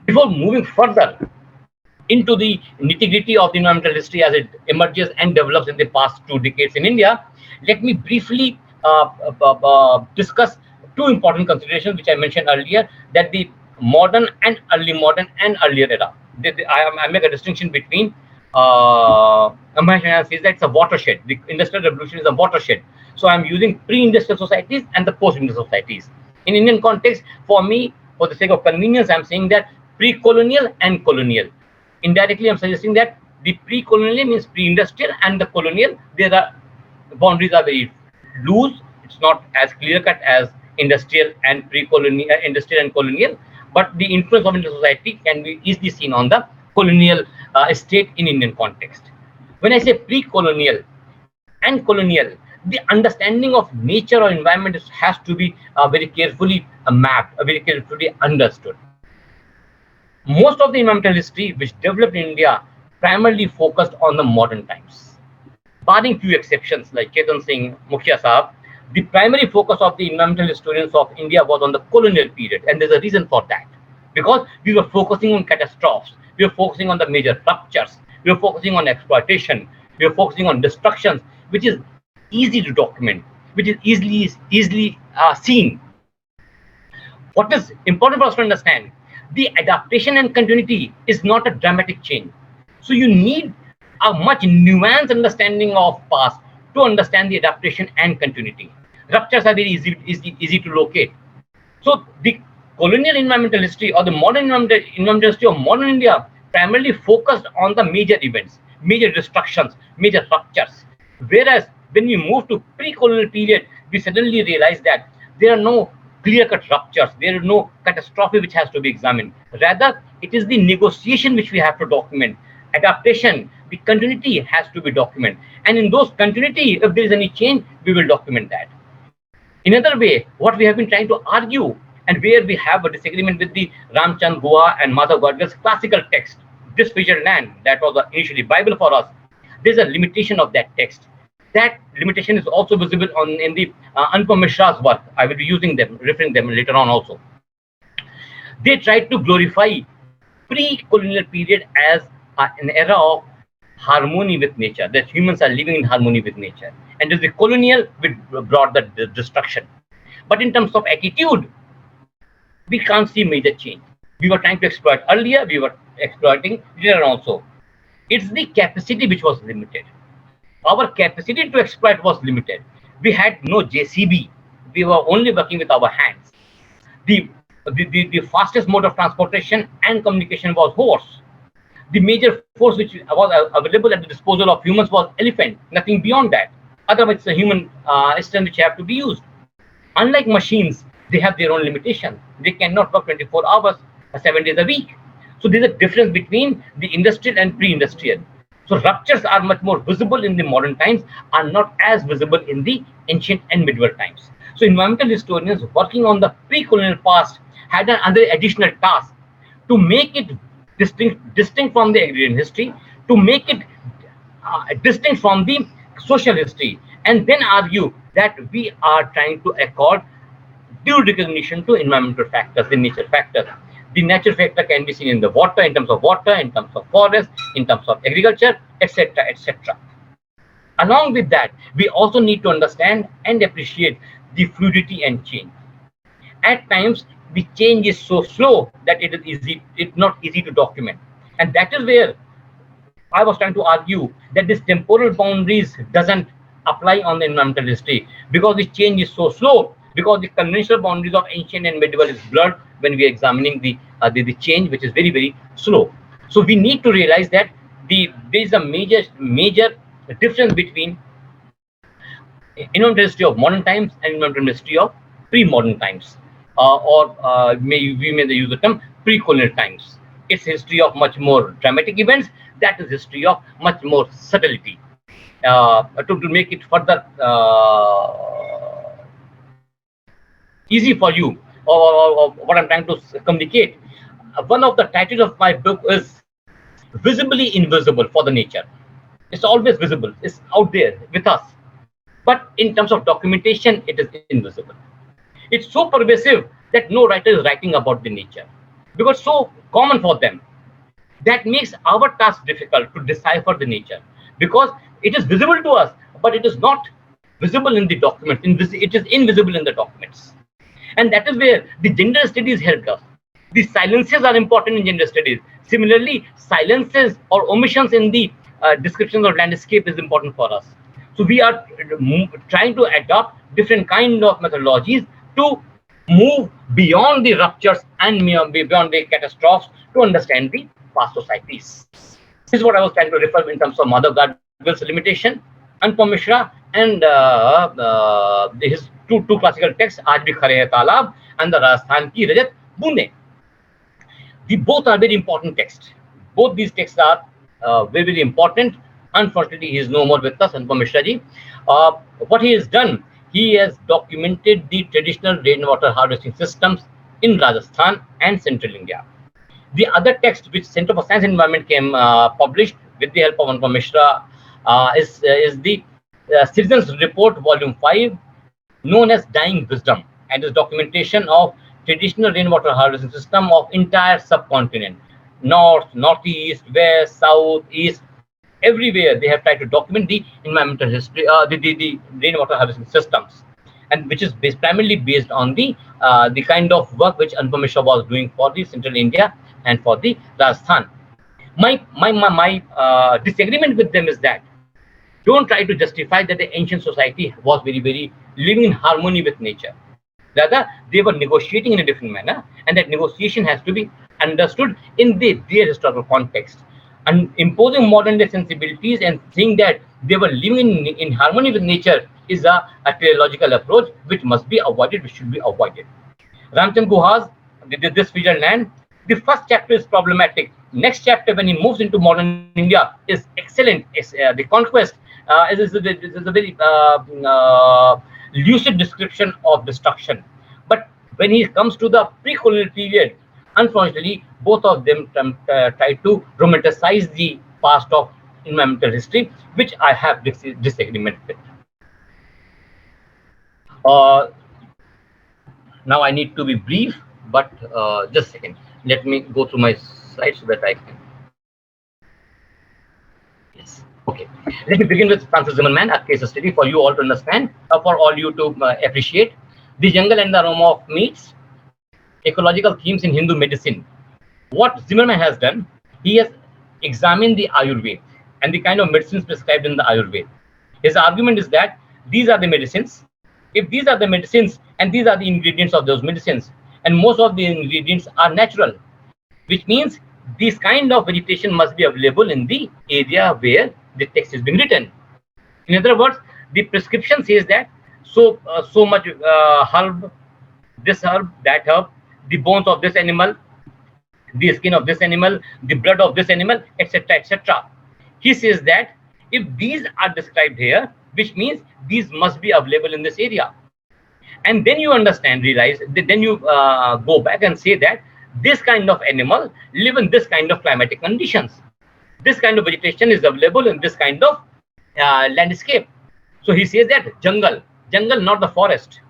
Before moving further into the nitty-gritty of the environmental history as it emerges and develops in the past 2 decades in India, let me briefly discuss two important considerations which I mentioned earlier, that the modern and earlier era. I make a distinction between Mahesh says that it's a watershed. The industrial revolution is a watershed. So I'm using pre-industrial societies and the post-industrial societies. In Indian context, for me, for the sake of convenience, I'm saying that pre-colonial and colonial. Indirectly, I'm suggesting that the pre-colonial means pre-industrial, and the colonial, there are boundaries are very loose. It's not as clear cut as industrial and pre-colonial, industrial and colonial. But the influence of Indian society can be easily seen on the colonial state in Indian context. When I say pre-colonial and colonial, the understanding of nature or environment has to be very carefully mapped, very carefully understood. Most of the environmental history which developed in India primarily focused on the modern times. Barring few exceptions like Chetan Singh, Mukhya Sahab, the primary focus of the environmental historians of India was on the colonial period, and there's a reason for that. Because we were focusing on catastrophes, we were focusing on the major ruptures, we were focusing on exploitation, we were focusing on destructions, which is easy to document, which is easily seen. What is important for us to understand, the adaptation and continuity is not a dramatic change. So you need a much nuanced understanding of past to understand the adaptation and continuity. Ruptures are very easy to locate. So the colonial environmental history or the modern environmental history of modern India primarily focused on the major events, major destructions, major ruptures. Whereas when we move to pre-colonial period, we suddenly realize that there are no clear-cut ruptures, there is no catastrophe which has to be examined. Rather, it is the negotiation which we have to document. Adaptation, the continuity has to be documented. And in those continuity, if there is any change, we will document that. In another way, what we have been trying to argue, and where we have a disagreement with the Ramchand Guha and Madhav Gadgil's classical text, This Fissured Land, that was initially Bible for us, there's a limitation of that text. That limitation is also visible in the Anupam Mishra's work. I will be referring them later on also. They tried to glorify pre-colonial period as an era of harmony with nature, that humans are living in harmony with nature. And as the colonial, which brought the destruction. But in terms of attitude, we can't see major change. We were trying to exploit earlier, we were exploiting later also. It's the capacity which was limited. Our capacity to exploit was limited. We had no JCB. We were only working with our hands. The fastest mode of transportation and communication was horse. The major force which was available at the disposal of humans was elephant, nothing beyond that. Otherwise, it's a human strength which have to be used. Unlike machines, they have their own limitation. They cannot work 24 hours, 7 days a week. So there's a difference between the industrial and pre-industrial. So ruptures are much more visible in the modern times, are not as visible in the ancient and medieval times. So environmental historians working on the pre-colonial past had another additional task to make it distinct from the agrarian history, to make it distinct from the social history, and then argue that we are trying to accord due recognition to environmental factors, the nature factors. The nature factor can be seen in the water, in terms of water, in terms of forest, in terms of agriculture, etc., etc. Along with that, we also need to understand and appreciate the fluidity and change. At times, the change is so slow that it's not easy to document. And that is where I was trying to argue that this temporal boundaries doesn't apply on the environmental history, because the change is so slow, because the conventional boundaries of ancient and medieval is blurred when we are examining the change, which is very, very slow. So we need to realize that there is a major difference between environmental history of modern times and environmental history of pre-modern times, we may use the term pre-colonial times. It's history of much more dramatic events. That is history of much more subtlety. To make it further easy for you, or what I'm trying to communicate, one of the titles of my book is Visibly Invisible for the Nature. It's always visible. It's out there with us. But in terms of documentation, it is invisible. It's so pervasive that no writer is writing about the nature, because so common for them. That makes our task difficult to decipher the nature, because it is visible to us, but it is not visible in the document. It is invisible in the documents. And that is where the gender studies helped us. The silences are important in gender studies. Similarly, silences or omissions in the descriptions of landscape is important for us. So we are trying to adopt different kind of methodologies to move beyond the ruptures and beyond the catastrophes to understand the past societies. This is what I was trying to refer in terms of Madhav Gadgil's limitation, Anupam Mishra, and his two classical texts, Aaj Bhi Khare Hai Talab and the Rajasthan Ki Rajat Boondein. Both are very important texts. Both these texts are very, very important. Unfortunately, he is no more with us, Anupam Mishra ji. What he has done, he has documented the traditional rainwater harvesting systems in Rajasthan and Central India. The other text which Center for Science and Environment came published with the help of Anupam Mishra is the Citizens Report Volume 5, known as Dying Wisdom, and is documentation of traditional rainwater harvesting system of entire subcontinent, north, northeast, west, south, east. Everywhere they have tried to document the environmental history, the rainwater harvesting systems, and which is primarily based on the kind of work which Anupam Mishra was doing for the Central India and for the Rajasthan. My disagreement with them is that don't try to justify that the ancient society was very, very living in harmony with nature. Rather, they were negotiating in a different manner, and that negotiation has to be understood in their historical context. And imposing modern day sensibilities and saying that they were living in harmony with nature is a teleological approach which must be avoided, which should be avoided. Ramchand Guha's This Featured Land, the first chapter is problematic. Next chapter, when he moves into modern India, is excellent. The conquest is a very lucid description of destruction. But when he comes to the pre-colonial period, unfortunately, both of them try to romanticize the past of environmental history, which I have disagreement with. Now I need to be brief, but just a second. Let me go through my slides so that I can. Yes. Okay. Let me begin with Francis Zimmermann, a case study for you all to understand, for all you to appreciate. The Jungle and the Aroma of Meats, Ecological Themes in Hindu Medicine. What Zimmermann has done, he has examined the Ayurveda and the kind of medicines prescribed in the Ayurveda. His argument is that these are the medicines. If these are the medicines and these are the ingredients of those medicines, and most of the ingredients are natural, which means this kind of vegetation must be available in the area where the text is being written. In other words, the prescription says that so much herb, this herb, that herb, the bones of this animal, the skin of this animal, the blood of this animal, etc., etc. He says that if these are described here, which means these must be available in this area. And then you understand, realize, then you go back and say that this kind of animal live in this kind of climatic conditions. This kind of vegetation is available in this kind of landscape. So he says that jungle, not the forest.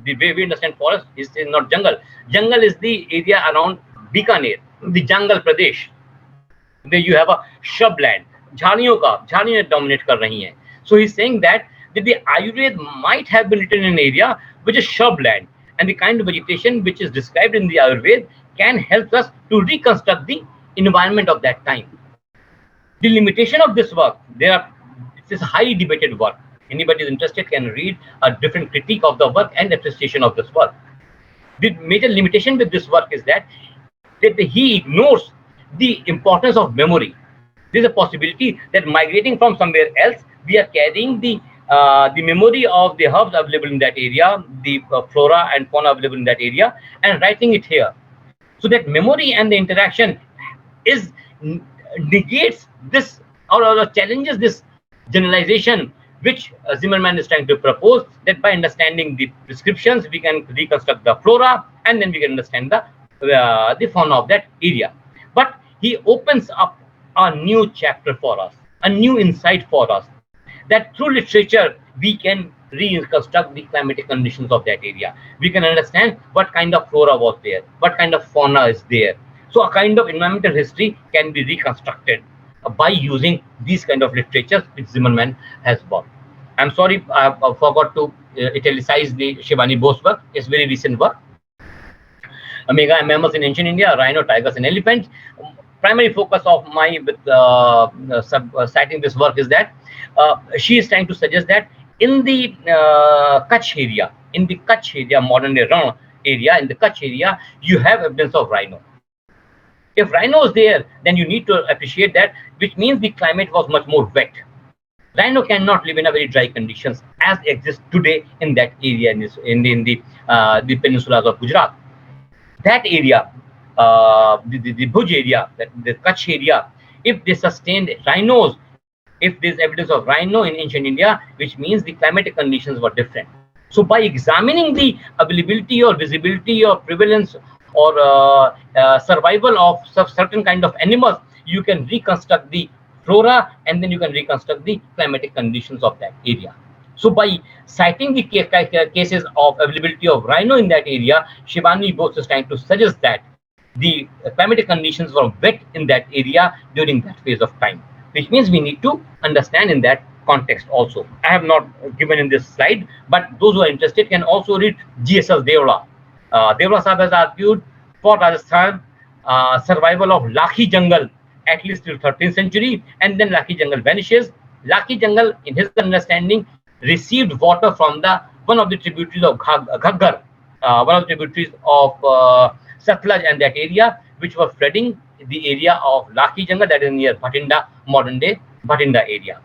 The way we understand forest is not jungle. Jungle is the area around Bikaner, the Jungle Pradesh. There you have a shrubland. झाड़ियाँ dominate कर रही हैं. So he's saying that the Ayurveda might have been written in an area which is shrubland, and the kind of vegetation which is described in the Ayurveda can help us to reconstruct the environment of that time. The limitation of this work, this is a highly debated work. Anybody is interested can read a different critique of the work and appreciation of this work. The major limitation with this work is that he ignores the importance of memory. There is a possibility that migrating from somewhere else, we are carrying the memory of the herbs available in that area, the flora and fauna available in that area, and writing it here. So that memory and the interaction negates this or challenges this generalization which Zimmermann is trying to propose, that by understanding the prescriptions we can reconstruct the flora and then we can understand the fauna of that area. But he opens up a new chapter for us, a new insight for us, that through literature we can reconstruct the climatic conditions of that area. We can understand what kind of flora was there, what kind of fauna is there, So a kind of environmental history can be reconstructed by using these kind of literatures which Zimmerman has bought. I'm sorry, I forgot to italicize the Shivani Bose work. It's very recent work. Mega mammals in ancient India, rhino, tigers, and elephants. Primary focus of my citing this work is that she is trying to suggest that in the Kutch area, modern day Ran area, in the Kutch area, you have evidence of rhino. If rhino is there, then you need to appreciate that, which means the climate was much more wet. Rhino cannot live in a very dry conditions as exists today in that area in the peninsulas of Gujarat. That area, the Bhuj area, the Kutch area, if they sustained rhinos, if there's evidence of rhino in ancient India, which means the climatic conditions were different. So by examining the availability or visibility or prevalence or survival of certain kind of animals, you can reconstruct the flora and then you can reconstruct the climatic conditions of that area. So by citing the cases of availability of rhino in that area, Shivani Bose is trying to suggest that the climatic conditions were wet in that area during that phase of time, which means we need to understand in that context also. I have not given in this slide, but those who are interested can also read G.S.S. Deola. Deola Sahab has argued for Rajasthan survival of Lakhi Jungle at least till 13th century, and then Lakhi Jungle vanishes. Lakhi Jungle, in his understanding, received water from one of the tributaries of Ghaggar, one of the tributaries of Satluj and that area, which were flooding the area of Lakhi Jungle, that is near Bhatinda, modern day Bhatinda area.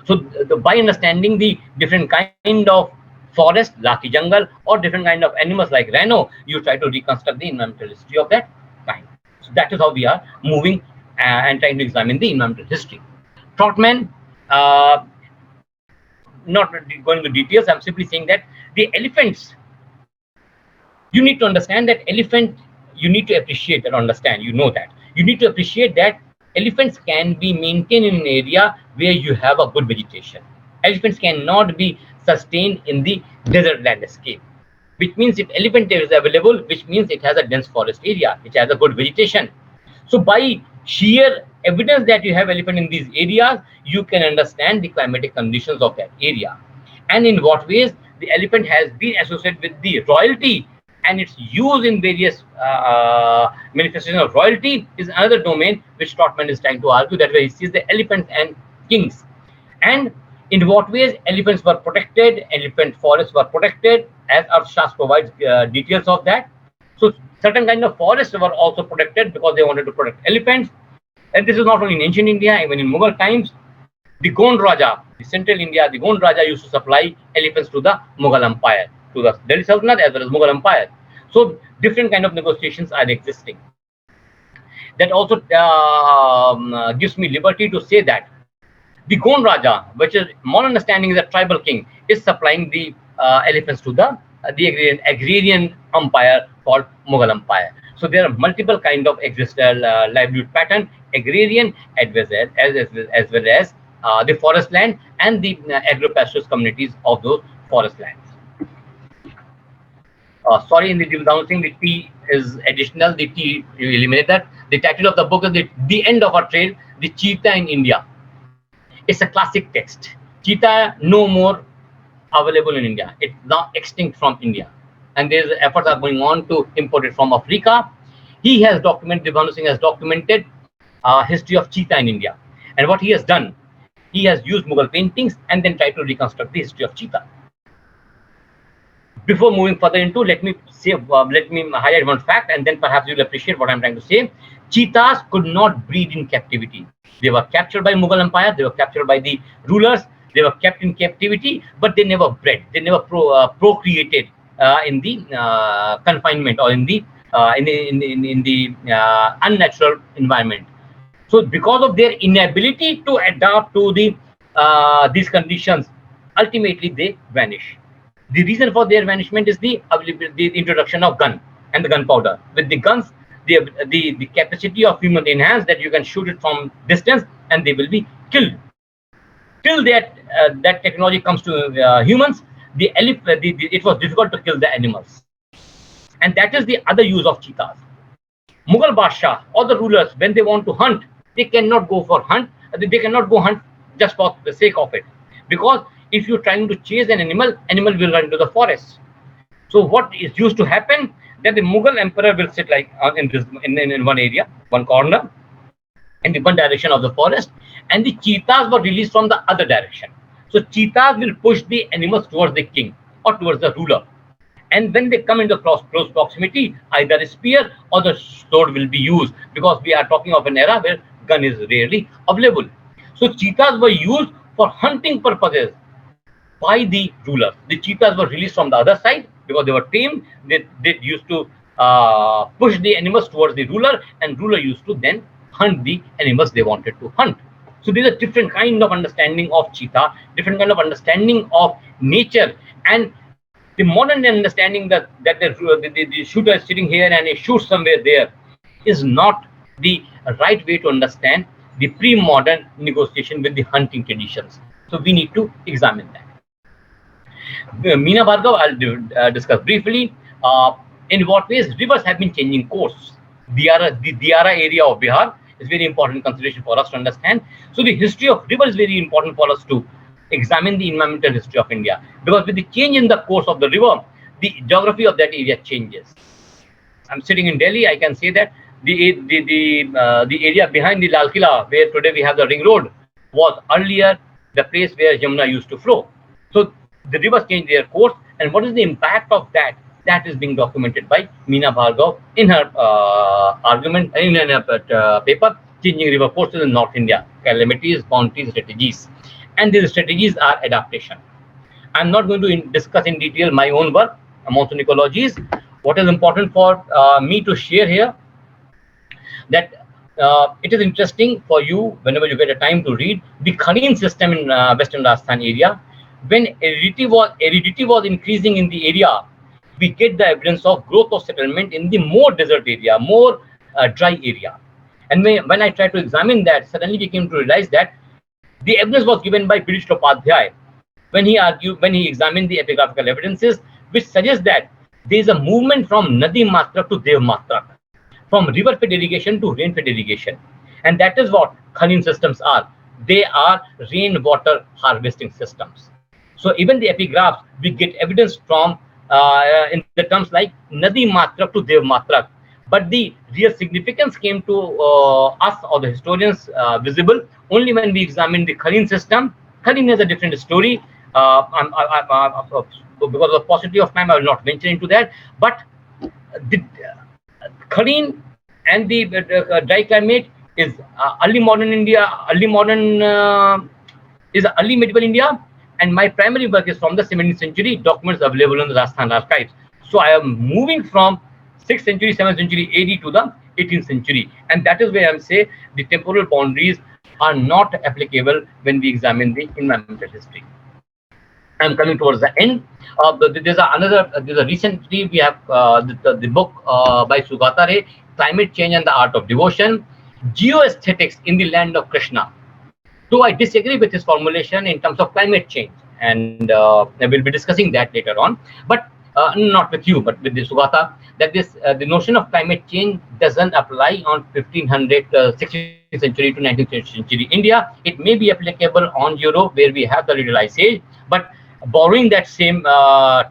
So by understanding the different kind of forest, Lakhi Jungle, or different kind of animals like rhino, you try to reconstruct the environmental history of that kind. So that is how we are moving and trying to examine the environmental history. Trotman, not going into details, I'm simply saying that the elephants, you need to understand that elephant, you need to appreciate and understand, you know that. You need to appreciate that elephants can be maintained in an area where you have a good vegetation. Elephants cannot be sustained in the desert landscape, which means if elephant is available, which means it has a dense forest area, which has a good vegetation. So by sheer evidence that you have elephant in these areas, you can understand the climatic conditions of that area. And in what ways the elephant has been associated with the royalty and its use in various manifestations of royalty is another domain which Trotman is trying to argue, that way he sees the elephants and kings. And in what ways elephants were protected, elephant forests were protected, as Arthashastra provides details of that. So certain kind of forests were also protected because they wanted to protect elephants. And this is not only in ancient India, even in Mughal times. The Gond Raja, the central India, the Gond Raja used to supply elephants to the Mughal Empire, to the Delhi Sultanate as well as Mughal Empire. So different kind of negotiations are existing. That also gives me liberty to say that the Gond Raja, which is more understanding is a tribal king, is supplying the elephants to the agrarian empire called Mughal Empire. So there are multiple kind of livelihood pattern, agrarian as well as the forest land and the agro-pastoralist communities of those forest lands. Sorry, in the bouncing, the T is additional, the T, you eliminate that. The title of the book is The End of Our Trail, The Cheetah in India. It's a classic text. Cheetah no more available in India. It's now extinct from India. And there's efforts are going on to import it from Africa. He has documented, Bhanu Singh has documented history of cheetah in India. And what he has done, he has used Mughal paintings and then tried to reconstruct the history of cheetah. Before moving further into, let me highlight one fact, and then perhaps you'll appreciate what I'm trying to say. Cheetahs could not breed in captivity. They were captured by Mughal Empire. They were captured by the rulers. They were kept in captivity, but they never bred. They never procreated in the confinement or in the unnatural environment. So, because of their inability to adapt to these conditions, ultimately they vanish. The reason for their vanishment is the introduction of gun and the gunpowder. With the guns, the capacity of human enhanced, that you can shoot it from distance and they will be killed. Till that technology comes to humans, it was difficult to kill the animals. And that is the other use of cheetahs. Mughal Badshah or the rulers, when they want to hunt, they cannot go for hunt. They cannot go hunt just for the sake of it, because if you're trying to chase an animal, animal will run to the forest. So what is used to happen that the Mughal emperor will sit like in this in one area, one corner, in the one direction of the forest, and the cheetahs were released from the other direction. So cheetahs will push the animals towards the king or towards the ruler. And when they come into close proximity, either a spear or the sword will be used, because we are talking of an era where gun is rarely available. So cheetahs were used for hunting purposes by the rulers. The cheetahs were released from the other side because they were tamed. They used to push the animals towards the ruler, and ruler used to then hunt the animals they wanted to hunt. So there's a different kind of understanding of cheetah, different kind of understanding of nature, and the modern understanding that the shooter is sitting here and he shoots somewhere there is not the right way to understand the pre-modern negotiation with the hunting traditions. So we need to examine that. Meena Bhargav, I'll discuss briefly. In what ways rivers have been changing course. The Diara area of Bihar is very important consideration for us to understand. So the history of river is very important for us to examine the environmental history of India, because with the change in the course of the river, the geography of that area changes. I'm sitting in Delhi. I can say that the area behind the Lal Killa, where today we have the ring road, was earlier the place where Yamuna used to flow. So the rivers changed their course, and what is the impact of that? That is being documented by Meena Bhargav in her argument in her paper, Changing River Courses in North India: Calamities, Bounties, Strategies. And these strategies are adaptation. I'm not going to discuss in detail my own work, monsoon ecologies. What is important for me to share here, that it is interesting for you whenever you get a time to read the Khanin system in Western Rajasthan area. When aridity was increasing in the area, we get the evidence of growth of settlement in the more desert area, more dry area. And when I tried to examine that, suddenly we came to realize that the evidence was given by Pirish Upadhyay when he examined the epigraphical evidences, which suggests that there is a movement from Nadi Matrak to Dev Matrak, from river fed irrigation to rain fed irrigation. And that is what Khanin systems are. They are rainwater harvesting systems. So even the epigraphs, we get evidence from in the terms like Nadi Matrak to Dev Matrak. But the real significance came to us or the historians visible only when we examine the Khanin system. Khanin has a different story. Because of the paucity of time, I will not venture into that. But the Khanin and the dry climate is early modern India, is early medieval India, and my primary work is from the 17th century, documents available in the Rajasthan archives. So I am moving from 6th century, 7th century AD to the 18th century, and that is where I say the temporal boundaries are not applicable when we examine the environmental history. I'm coming towards the end. There's a recently we have the book by Sugata Ray, Climate Change and the Art of Devotion, Geoaesthetics in the Land of Krishna. So I disagree with his formulation in terms of climate change, and I will be discussing that later on. But not with you, but with the Sugata, that the notion of climate change doesn't apply on 1500, 16th century to 19th century India. It may be applicable on Europe, where we have the Little Ice Age, but borrowing that same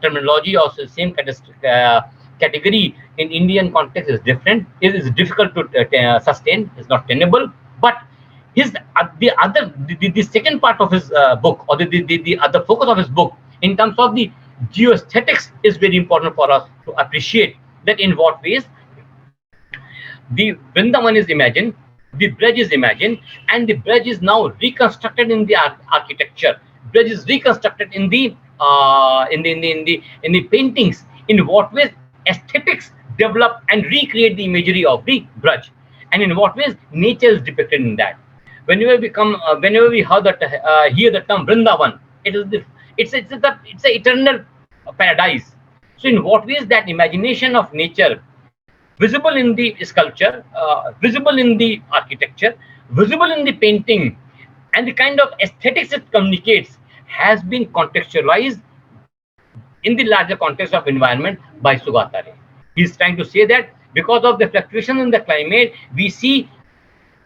terminology or same category in Indian context is different. It is difficult to sustain. It's not tenable. But the second part of his book, or the other focus of his book, in terms of the geoaesthetics, is very important for us to appreciate that in what ways the Vrindavan is imagined, the bridge is imagined, and the bridge is now reconstructed in the architecture. Bridge is reconstructed in the paintings. In what ways aesthetics develop and recreate the imagery of the bridge, and in what ways nature is depicted in that. Whenever we hear the term Vrindavan, it's an eternal paradise. So in what ways that imagination of nature, visible in the sculpture, visible in the architecture, visible in the painting, and the kind of aesthetics it communicates, has been contextualized in the larger context of environment by Sugata Ray. He's trying to say that Because of the fluctuation in the climate, we see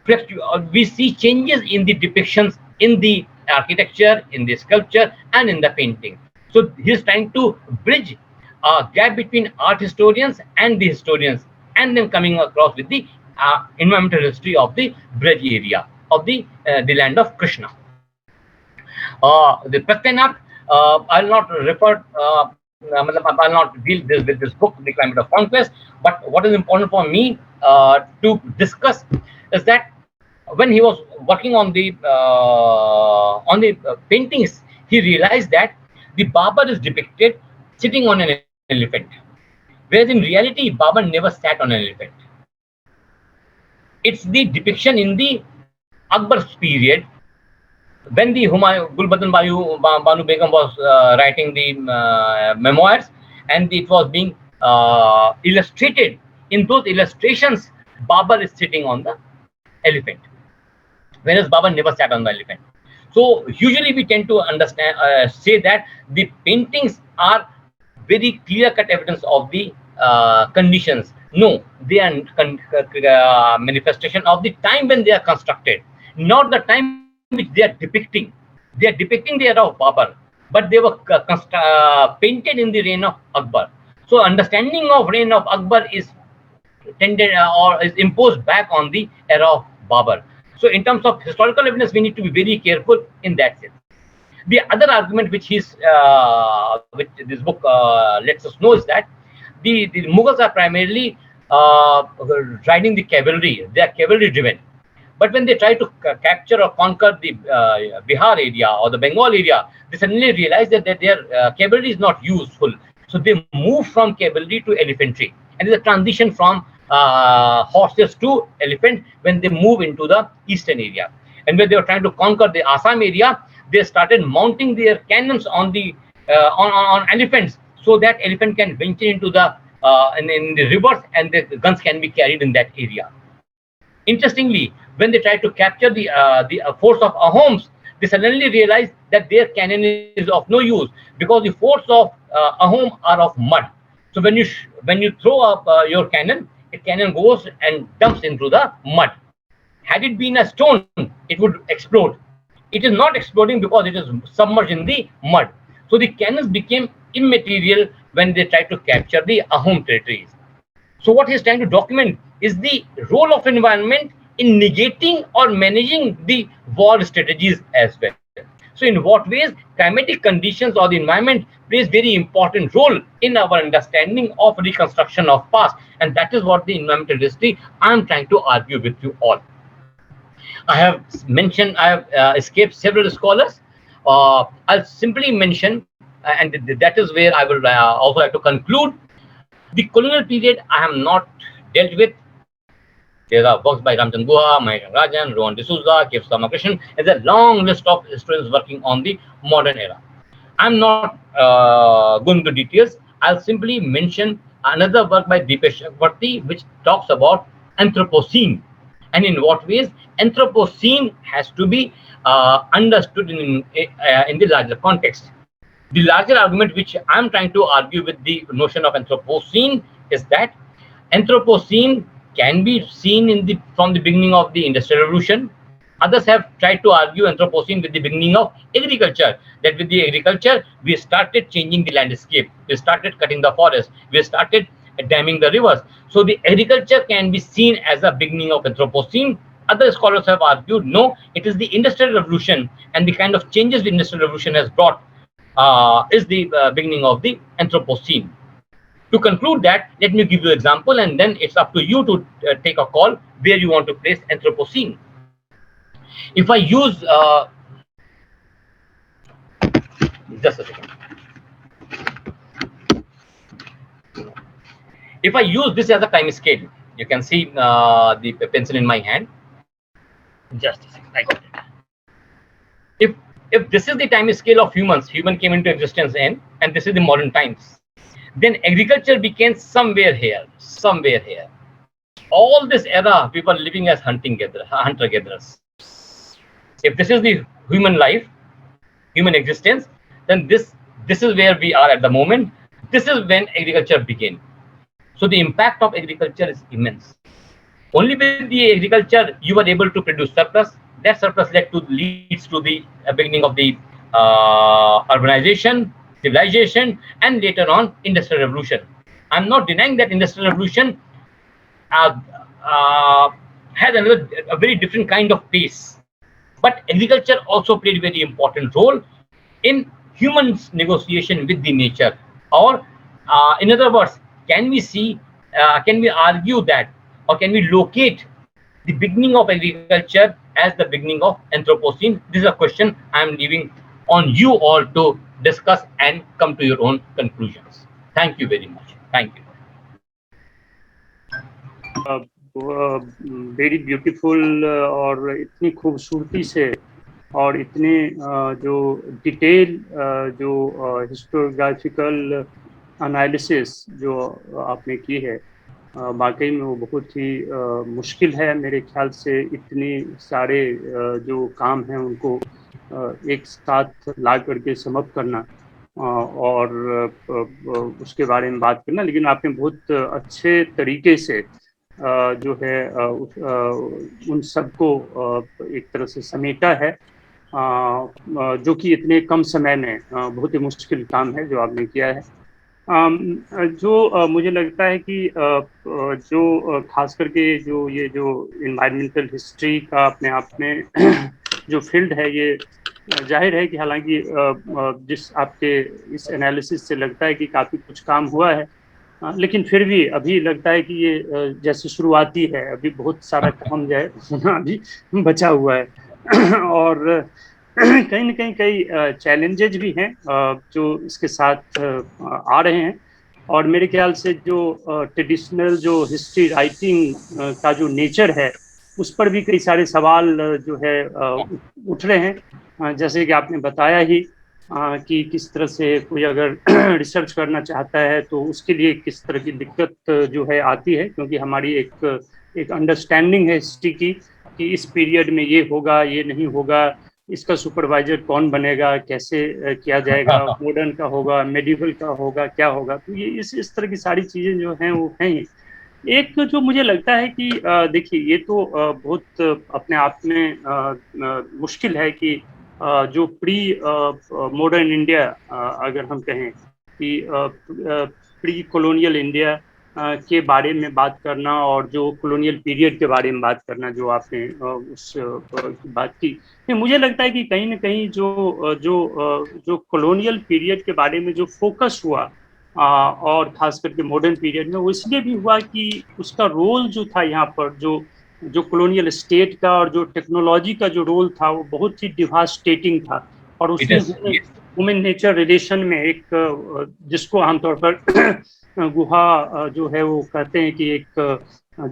changes in the depictions in the architecture, in the sculpture, and in the painting. So he's trying to bridge a gap between art historians and the historians, and then coming across with the environmental history of the Braj area of the land of Krishna. The Pratyanath, I'll not refer, I'll not deal with this book, The Climate of Conquest. But what is important for me to discuss is that when he was working on the paintings, he realized that the Babar is depicted sitting on an elephant, whereas in reality, Babar never sat on an elephant. It's the depiction in the Akbar's period when the Gulbadan Banu Begum was writing the memoirs, and it was being illustrated. In those illustrations, Babar is sitting on the elephant, whereas Babar never sat on the elephant. So usually we tend to understand, say that the paintings are very clear-cut evidence of the conditions. No, they are manifestation of the time when they are constructed, not the time which they are depicting. They are depicting the era of Babur, but they were painted in the reign of Akbar. So understanding of reign of Akbar is tended or is imposed back on the era of Babur. So in terms of historical evidence, we need to be very careful in that sense. The other argument which this book lets us know is that the Mughals are primarily riding the cavalry. They are cavalry driven. But when they try to capture or conquer the Bihar area or the Bengal area, they suddenly realize that their cavalry is not useful. So they move from cavalry to elephantry. And there's a transition from horses to elephant when they move into the eastern area. And when they were trying to conquer the Assam area, they started mounting their cannons on the on elephants, so that elephant can venture into the in the rivers, and the guns can be carried in that area. Interestingly, when they tried to capture the force of Ahoms, they suddenly realized that their cannon is of no use, because the force of Ahom are of mud. So when you throw up your cannon, the cannon goes and dumps into the mud. Had it been a stone, it would explode. It is not exploding because it is submerged in the mud. So the cannons became immaterial when they tried to capture the Ahom territories. So what he's trying to document is the role of environment in negating or managing the war strategies as well. So in what ways climatic conditions or the environment plays very important role in our understanding of reconstruction of past, and that is what the environmental history I am trying to argue with you all. I have escaped several scholars. I'll simply mention, and that is where I will also have to conclude. The colonial period I have not dealt with. There are works by Ramchandra Guha, Mahesh Rajan, Rohan D'Souza, K. Ramakrishnan. There's a long list of historians working on the modern era. I'm not going into details. I'll simply mention another work by Dipesh Chakravarty, which talks about Anthropocene, and in what ways Anthropocene has to be understood in the larger context. The larger argument which I'm trying to argue with the notion of Anthropocene is that Anthropocene can be seen from the beginning of the Industrial Revolution. Others have tried to argue Anthropocene with the beginning of agriculture, that with the agriculture, we started changing the landscape, we started cutting the forest, we started damming the rivers. So the agriculture can be seen as a beginning of Anthropocene. Other scholars have argued, no, it is the Industrial Revolution and the kind of changes the Industrial Revolution has brought is the beginning of the Anthropocene. To conclude that, let me give you an example, and then it's up to you to take a call where you want to place Anthropocene. If I use just a second. If I use this as a time scale, you can see the pencil in my hand. Just a second, I got it. If this is the time scale of human came into existence and this is the modern times, then agriculture became somewhere here. All this era, people are living as hunter-gatherers. If this is the human life, human existence, then this is where we are at the moment. This is when agriculture began. So the impact of agriculture is immense. Only with the agriculture you were able to produce surplus. That surplus leads to the beginning of the urbanization, civilization, and later on industrial revolution. I'm not denying that industrial revolution uh, uh, has a very different kind of pace. But agriculture also played a very important role in humans' negotiation with the nature. Or, in other words, can we argue that, or can we locate the beginning of agriculture as the beginning of Anthropocene? This is a question I'm leaving on you all to discuss and come to your own conclusions. Thank you very much. Thank you. Very beautiful और इतनी खूबसूरती से और इतने जो detail जो हिस्टोग्राफिकल analysis जो आपने की है, वाकई में वो बहुत ही मुश्किल है मेरे ख्याल से। इतने सारे जो काम हैं उनको एक साथ ला करके समअप करना और उसके बारे में बात करना, लेकिन आपने बहुत अच्छे तरीके से जो है उन सबको एक तरह से समेटा है, जो कि इतने कम समय में बहुत ही मुश्किल काम है जो आपने किया है। जो मुझे लगता है कि जो खास करके जो ये जो इन्वायरमेंटल हिस्ट्री का अपने आप में जो फील्ड है, ये जाहिर है कि हालांकि जिस आपके इस एनालिसिस से लगता है कि काफ़ी कुछ काम हुआ है, लेकिन फिर भी अभी लगता है कि ये जैसे शुरुआती है, अभी बहुत सारा काम जो है अभी बचा हुआ है और कहीं न कहीं कई चैलेंजेज भी हैं जो इसके साथ आ रहे हैं। और मेरे ख्याल से जो ट्रेडिशनल जो हिस्ट्री राइटिंग का जो नेचर है, उस पर भी कई सारे सवाल जो है उठ रहे हैं। जैसे कि आपने बताया ही कि किस तरह से कोई अगर रिसर्च करना चाहता है तो उसके लिए किस तरह की दिक्कत जो है आती है, क्योंकि हमारी एक अंडरस्टैंडिंग है हिस्ट्री की कि इस पीरियड में ये होगा, ये नहीं होगा, इसका सुपरवाइजर कौन बनेगा, कैसे किया जाएगा, मॉडर्न का होगा, मेडिवल का होगा, क्या होगा। तो ये इस तरह की सारी चीज़ें जो हैं वो हैं ही। एक जो मुझे लगता है कि देखिए ये तो बहुत अपने आप में मुश्किल है कि जो प्री मॉडर्न इंडिया अगर हम कहें कि प्री कॉलोनियल इंडिया के बारे में बात करना और जो कॉलोनियल पीरियड के बारे में बात करना, जो आपने उस बात की, मुझे लगता है कि कहीं ना कहीं जो कॉलोनियल पीरियड के बारे में जो फोकस हुआ और खास करके मॉडर्न पीरियड में, वो इसलिए भी हुआ कि उसका रोल जो था यहाँ पर, जो कॉलोनियल स्टेट का और जो टेक्नोलॉजी का जो रोल था, वो बहुत ही डिवास्टेटिंग था। और उसमें ह्यूमन नेचर रिलेशन में एक जिसको आमतौर पर गुहा जो है वो कहते हैं कि एक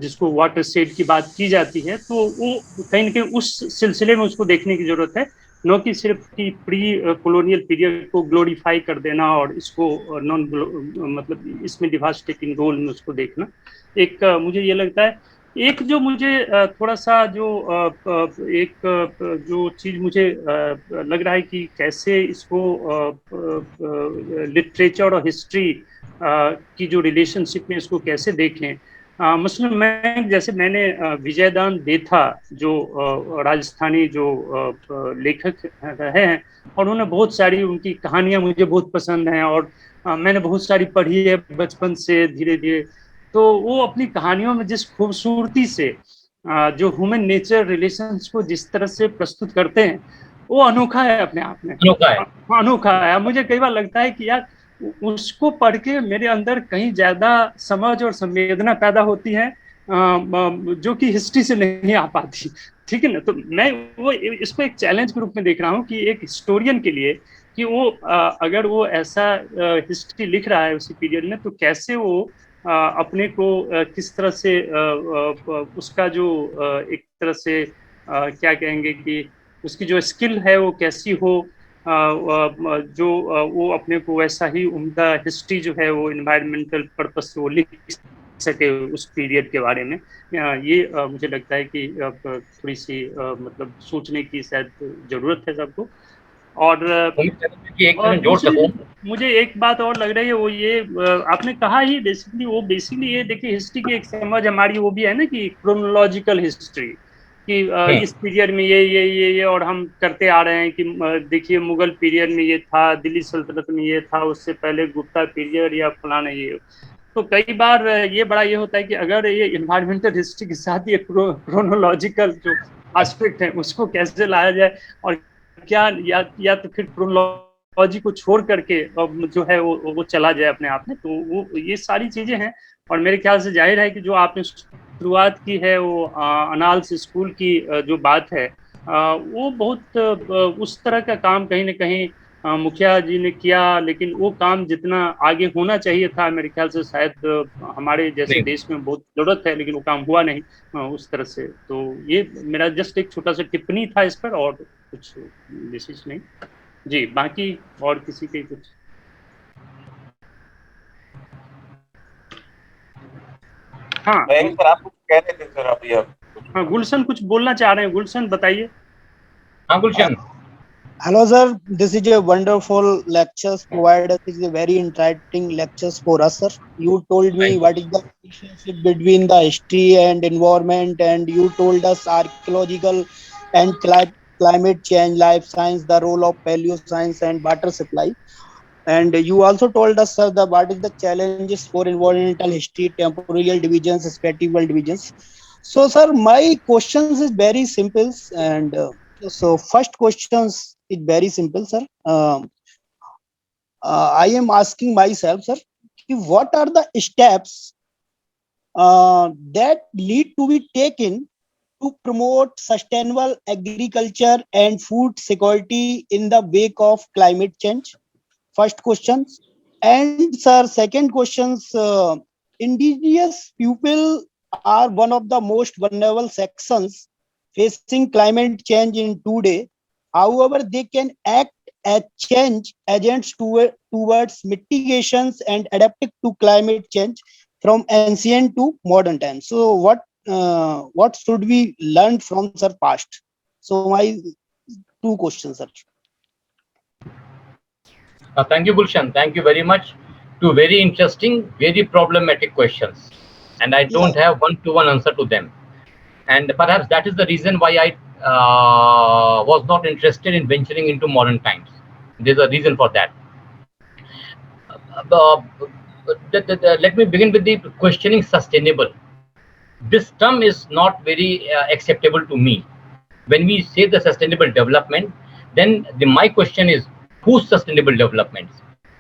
जिसको वाटर शेड की बात की जाती है, तो वो कहीं न कहीं उस सिलसिले में उसको देखने की जरूरत है, न कि सिर्फ कि प्री कॉलोनियल पीरियड को ग्लोरीफाई कर देना और इसको नॉन मतलब इसमें डिवास्टेटिंग रोल में उसको देखना। एक मुझे ये लगता है, एक जो मुझे थोड़ा सा जो एक जो चीज़ मुझे लग रहा है कि कैसे इसको लिटरेचर और हिस्ट्री की जो रिलेशनशिप में इसको कैसे देखें। मसलन मैंने विजयदान देथा जो राजस्थानी जो लेखक रहे हैं, और उन्होंने बहुत सारी उनकी कहानियां मुझे बहुत पसंद हैं और मैंने बहुत सारी पढ़ी है बचपन से धीरे धीरे। तो वो अपनी कहानियों में जिस खूबसूरती से जो ह्यूमन नेचर रिलेशंस को जिस तरह से प्रस्तुत करते हैं, वो अनोखा है अपने आप में, अनोखा है। मुझे कई बार लगता है कि यार उसको पढ़ के मेरे अंदर कहीं ज्यादा समझ और संवेदना पैदा होती है जो कि हिस्ट्री से नहीं आ पाती। ठीक है ना? तो मैं वो इसको एक चैलेंज के रूप में देख रहा हूँ कि एक हिस्टोरियन के लिए कि वो अगर वो ऐसा हिस्ट्री लिख रहा है उसी पीरियड में, तो कैसे वो अपने को किस तरह से उसका जो एक तरह से क्या कहेंगे कि उसकी जो स्किल है वो कैसी हो, जो वो अपने को वैसा ही उम्दा हिस्ट्री जो है वो इन्वायरमेंटल पर्पस से वो लिख सके उस पीरियड के बारे में। ये मुझे लगता है कि थोड़ी सी मतलब सोचने की शायद जरूरत है सबको। और एक और मिनट जोड़ सकूं। मुझे एक बात और लग रही है, वो ये आपने कहा ही बेसिकली ये देखिए, हिस्ट्री की एक समझ हमारी वो भी है ना कि क्रोनोलॉजिकल हिस्ट्री, कि इस पीरियड में ये और हम करते आ रहे हैं कि देखिए मुगल पीरियड में ये था, दिल्ली सल्तनत में ये था, उससे पहले गुप्ता पीरियड या फलाना ये। तो कई बार ये बड़ा ये होता है कि अगर ये इन्वायरमेंटल हिस्ट्री के साथ ये क्रोनोलॉजिकल जो एस्पेक्ट है उसको कैसे लाया जाए, और क्या या तो फिर क्रोनोलॉजी को छोड़ करके अब जो है वो चला जाए अपने आप में, तो वो ये सारी चीजें हैं। और मेरे ख्याल से जाहिर है कि जो आपने शुरुआत की है वो अनाल्स स्कूल की जो बात है, वो बहुत उस तरह का काम कहीं ना कहीं मुखिया जी ने किया, लेकिन वो काम जितना आगे होना चाहिए था मेरे ख्याल से शायद हमारे जैसे नहीं, देश में बहुत जरूरत है, लेकिन वो काम हुआ नहीं उस तरह से। तो ये मेरा जस्ट एक छोटा सा टिप्पणी था इस पर, और कुछ विशेष नहीं जी। बाकी और किसी के कुछ? हाँ सर आप कुछ कह रहे थे सर अभी आप। हाँ, गुलशन कुछ बोलना चाह रहे हैं, गुलशन बताइए। हाँ गुलशन। Hello, sir. This is a wonderful lectures provided. This is a very interesting lectures for us, sir. You told me what is the relationship between the history and environment, and you told us archaeological and climate change, life science, the role of paleo science and water supply. And you also told us, sir, the what is the challenges for environmental history, temporal divisions, spatial divisions. So, sir, my questions is very simple, and so first questions is very simple, sir. I am asking myself, sir, what are the steps that need to be taken to promote sustainable agriculture and food security in the wake of climate change? First question. And sir, second questions, indigenous people are one of the most vulnerable sections facing climate change in today. However, they can act as change agents towards mitigations and adapting to climate change from ancient to modern times. So what should we learn from sir past? So my two questions, sir. Thank you, Gulshan. Thank you very much. Two very interesting, very problematic questions. And I don't have one-to-one answer to them. And perhaps that is the reason why I was not interested in venturing into modern times. There's a reason for that. Let me begin with the questioning sustainable. This term is not very acceptable to me. When we say the sustainable development, then my question is, whose sustainable development?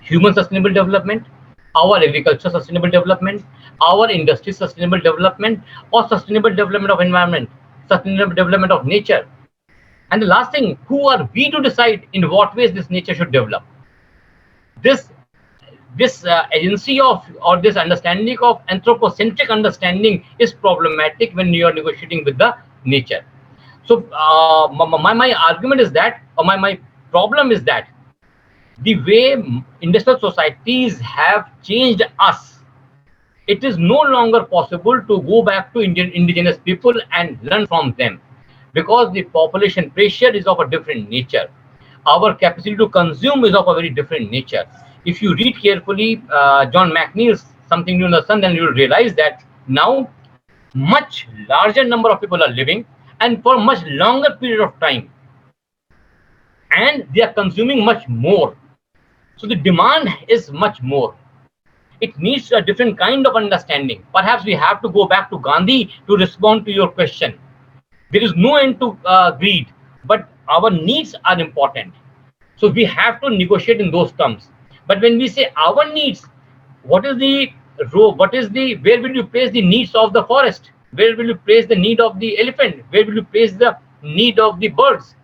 Human sustainable development, our agriculture sustainable development, our industry sustainable development, or sustainable development of environment, sustainable development of nature? And the last thing, who are we to decide in what ways this nature should develop? This agency of, or this understanding of anthropocentric understanding is problematic when you are negotiating with the nature. So my argument is that, or my problem is that the way industrial societies have changed us, it is no longer possible to go back to indigenous people and learn from them, because the population pressure is of a different nature. Our capacity to consume is of a very different nature. If you read carefully John McNeill's Something New in the Sun, then you will realize that now much larger number of people are living, and for much longer period of time, and they are consuming much more. So the demand is much more. It needs a different kind of understanding. Perhaps we have to go back to Gandhi to respond to your question. There is no end to greed, but our needs are important. So we have to negotiate in those terms. But when we say our needs, what is the where will you place the needs of the forest? Where will you place the need of the elephant? Where will you place the need of the birds?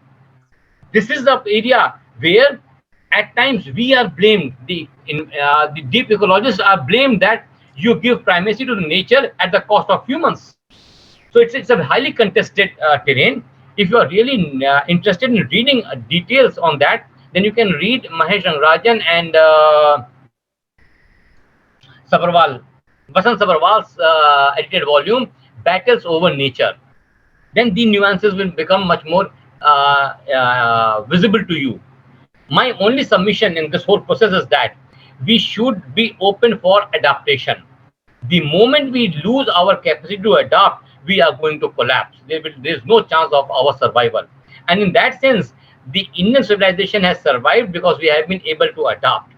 This is the area where at times we are blamed. The deep ecologists are blamed that you give primacy to the nature at the cost of humans. So it's a highly contested terrain. If you are really interested in reading details on that, then you can read Mahesh Rangarajan and Sabharwal, Vasant Sabharwal's edited volume, Battles Over Nature. Then the nuances will become much more visible to you. My only submission in this whole process is that we should be open for adaptation. The moment we lose our capacity to adapt, we are going to collapse. There is no chance of our survival. And in that sense, the Indian civilization has survived because we have been able to adapt.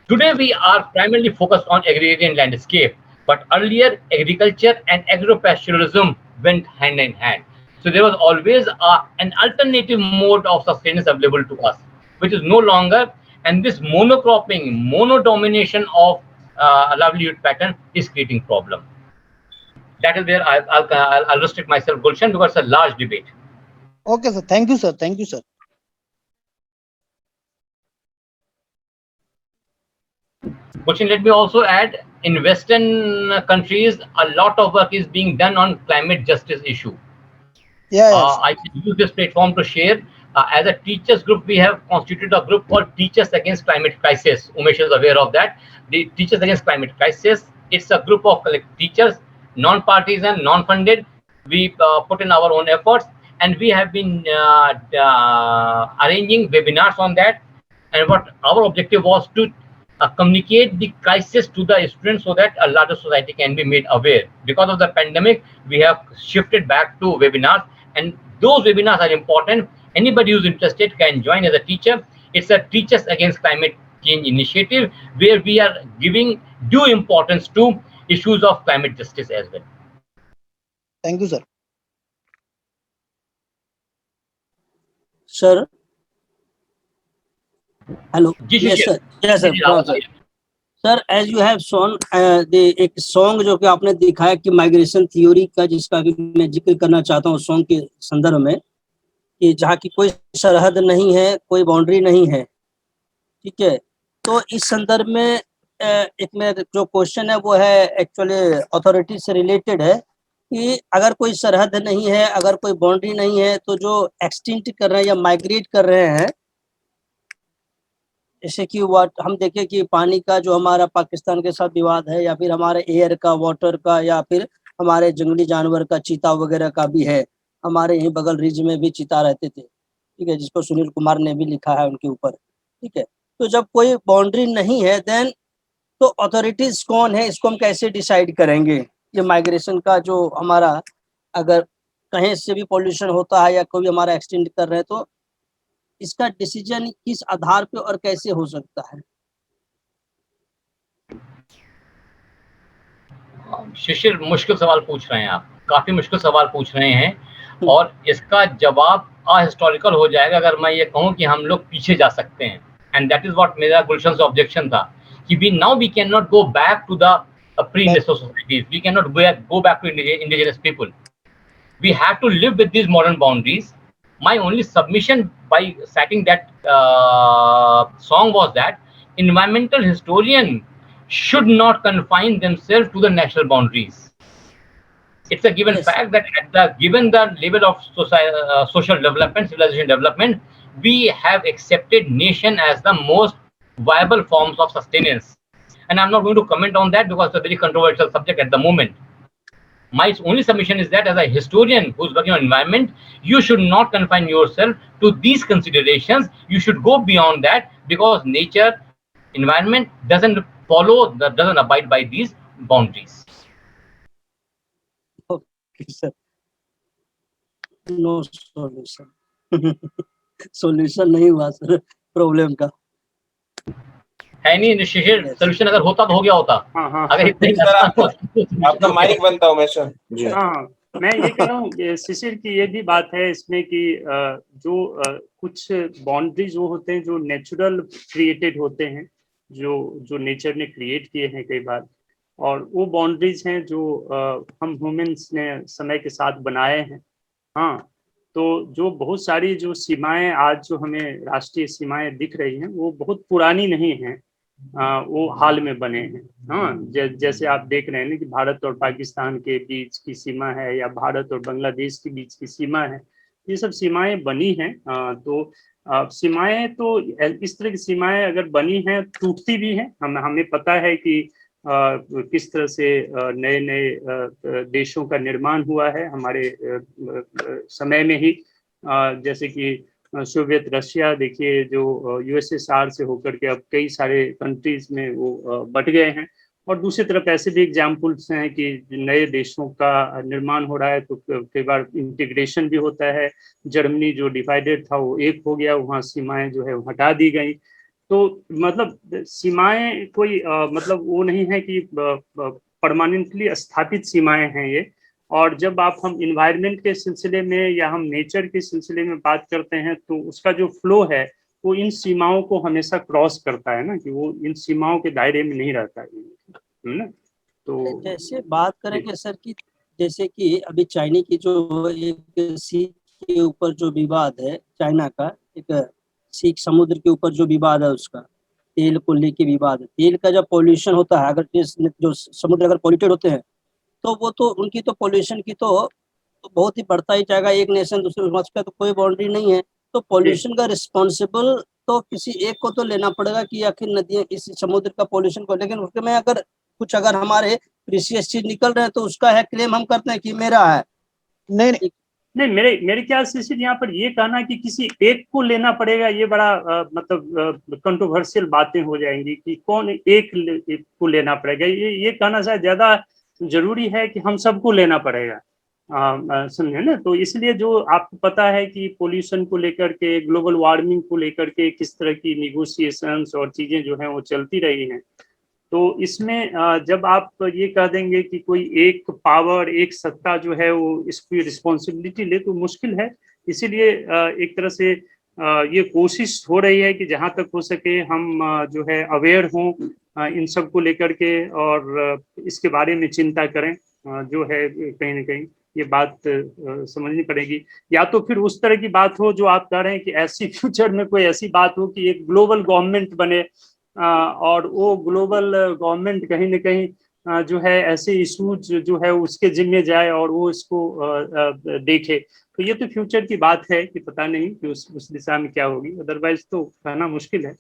Today, we are primarily focused on agrarian landscape, but earlier, agriculture and agropastoralism went hand in hand. So there was always an alternative mode of sustenance available to us, which is no longer, and this monocropping, monodomination of livelihood pattern is creating problem. That is where I'll restrict myself, Gulshan, because it's a large debate. Okay, sir. Thank you, sir. Thank you, sir. Gulshan, let me also add, in Western countries, a lot of work is being done on climate justice issue. Yeah, yes. I can use this platform to share. As a teachers group, we have constituted a group called Teachers Against Climate Crisis. Umesh is aware of that. The Teachers Against Climate Crisis, it's a group of teachers, non-partisan, non-funded. We put in our own efforts, and we have been arranging webinars on that. And what our objective was to communicate the crisis to the students so that a larger society can be made aware. Because of the pandemic, we have shifted back to webinars, and those webinars are important. Anybody who's interested can join as a teacher. It's a Teachers Against Climate Change initiative where we are giving due importance to issues of climate justice as well. Thank you, sir. Sir. Hello. जी, Yes, जी, sir. Yes, sir. जी, Go on, sir. Sir, as you have shown एक song जो कि आपने दिखाया कि migration theory का, जिसका भी मैं जिक्र करना चाहता हूँ सॉन्ग के संदर्भ में, कि जहाँ की कोई सरहद नहीं है, कोई बाउंड्री नहीं है, ठीक है। तो इस संदर्भ में एक मेरा जो क्वेश्चन है वो है एक्चुअली अथॉरिटी से रिलेटेड है कि अगर कोई सरहद नहीं है, अगर कोई बाउंड्री नहीं है, तो जो एक्सटिंक्ट कर रहे हैं या माइग्रेट कर रहे हैं, जैसे कि हम देखें कि पानी का जो हमारा पाकिस्तान के साथ विवाद है, या फिर हमारे एयर का, वाटर का, या फिर हमारे जंगली जानवर का, चीता वगैरह का भी है। हमारे यहीं बगल रीज में भी चीता रहते थे, ठीक है, जिसको सुनील कुमार ने भी लिखा है उनके ऊपर, ठीक है। तो जब कोई बाउंड्री नहीं है, देन तो अथॉरिटीज कौन है, इसको हम कैसे डिसाइड करेंगे? ये माइग्रेशन का जो हमारा, अगर कहीं से भी पॉल्यूशन होता है या कोई हमारा एक्सटेंड कर रहे हैं, तो इसका डिसीजन किस आधार पे और कैसे हो सकता है? शिशिर, मुश्किल सवाल पूछ रहे हैं आप, काफी मुश्किल सवाल पूछ रहे हैं, और इसका जवाब अहिस्टोरिकल हो जाएगा अगर मैं ये कहूँ कि हम लोग पीछे जा सकते हैं। एंड दैट इज व्हाट मेरा गुलशन से ऑब्जेक्शन था कि we can not go back to the pre-industrial societies. We cannot go back to indigenous people. We have to live with these modern boundaries. My only submission by citing that song was that environmental historian should not confine themselves to the national boundaries. It's a given fact that given the level of social development, civilization development, we have accepted nation as the most viable forms of sustenance. And I'm not going to comment on that because it's a very controversial subject at the moment. My only submission is that as a historian who's working on environment, you should not confine yourself to these considerations. You should go beyond that because nature, environment doesn't abide by these boundaries. Okay, sir. No solution. Solution नहीं हुआ sir problem का। है नहीं शिशिर, solution अगर होता तो हो गया होता। हाँ, अगर इतने आपका माइक बनता हूँ मैं सर जी। हाँ, मैं ये कह रहा हूँ शिशिर की ये भी बात है इसमें कि जो कुछ बाउंड्रीज वो होते हैं जो नेचुरल क्रिएटेड होते हैं, जो नेचर ने क्रिएट किए हैं कई बार, और वो बाउंड्रीज हैं जो हम ह्यूमंस ने समय के साथ बनाए हैं। हाँ, तो जो बहुत सारी जो सीमाएं आज जो हमें राष्ट्रीय सीमाएं दिख रही हैं वो बहुत पुरानी नहीं हैं, वो हाल में बने हैं। हाँ, जैसे आप देख रहे हैं ना कि भारत और पाकिस्तान के बीच की सीमा है या भारत और बांग्लादेश के बीच की सीमा है, ये सब सीमाएं बनी हैं। तो सीमाएं तो इस तरह की सीमाएं अगर बनी हैं टूटती भी हैं। हमें पता है कि किस तरह से नए नए देशों का निर्माण हुआ है हमारे समय में ही, जैसे कि सोवियत रशिया देखिए जो यूएसएसआर से होकर के अब कई सारे कंट्रीज में वो बट गए हैं। और दूसरी तरफ ऐसे भी एग्जाम्पल्स हैं कि नए देशों का निर्माण हो रहा है, तो कई बार इंटीग्रेशन भी होता है। जर्मनी जो डिवाइडेड था वो एक हो गया, वहाँ सीमाएं जो है वो हटा दी गई। तो मतलब सीमाएं कोई मतलब वो नहीं है कि परमानेंटली स्थापित सीमाएं हैं ये। और जब हम इन्वायरमेंट के सिलसिले में या हम नेचर के सिलसिले में बात करते हैं तो उसका जो फ्लो है वो इन सीमाओं को हमेशा क्रॉस करता है ना, कि वो इन सीमाओं के दायरे में नहीं रहता है ना। तो जैसे बात करेंगे सर की, जैसे कि अभी चाइना की जो एक सी के ऊपर जो विवाद है, चाइना का एक सीख समुद्र के ऊपर जो विवाद है, उसका तेल को लेके विवाद है। तेल का जब पॉल्यूशन होता है, अगर जो समुद्र अगर पॉल्यूटेड होते हैं तो वो तो उनकी तो पॉल्यूशन की तो बहुत ही बढ़ता ही जाएगा। एक नेशन दूसरे उसका तो कोई बाउंड्री नहीं है। तो पॉल्यूशन का रिस्पॉन्सिबल तो किसी एक को तो लेना पड़ेगा कि आखिर नदियां इस समुद्र का पॉल्यूशन को, लेकिन उसके में अगर हमारे प्रीशियस चीज निकल रहे हैं तो उसका है क्लेम हम करते हैं कि मेरा है। नहीं, मेरे ख्याल से सिर्फ यहाँ पर ये कहना कि किसी एक को लेना पड़ेगा, ये बड़ा मतलब कंट्रोवर्शियल बातें हो जाएंगी कि कौन एक को लेना पड़ेगा। ये कहना शायद ज्यादा जरूरी है कि हम सबको लेना पड़ेगा, समझे ना। तो इसलिए जो आपको पता है कि पोल्यूशन को लेकर के, ग्लोबल वार्मिंग को लेकर के किस तरह की निगोशिएशंस और चीजें जो हैं वो चलती रही हैं। तो इसमें जब आप ये कह देंगे कि कोई एक पावर, एक सत्ता जो है वो इसकी रिस्पॉन्सिबिलिटी ले, तो मुश्किल है। इसीलिए एक तरह से ये कोशिश हो रही है कि जहां तक हो सके हम जो है अवेयर हों इन सब को लेकर के, और इसके बारे में चिंता करें। जो है कहीं ना कहीं ये बात समझनी पड़ेगी। या तो फिर उस तरह की बात हो जो आप कह रहे हैं कि ऐसी फ्यूचर में कोई ऐसी बात हो कि एक ग्लोबल गवर्नमेंट बने, और वो ग्लोबल गवर्नमेंट कहीं ना कहीं जो है ऐसे इशूज जो है उसके जिम्मे जाए और वो इसको देखे। तो ये तो फ्यूचर की बात है कि पता नहीं कि उस दिशा में क्या होगी, अदरवाइज तो कहना मुश्किल है।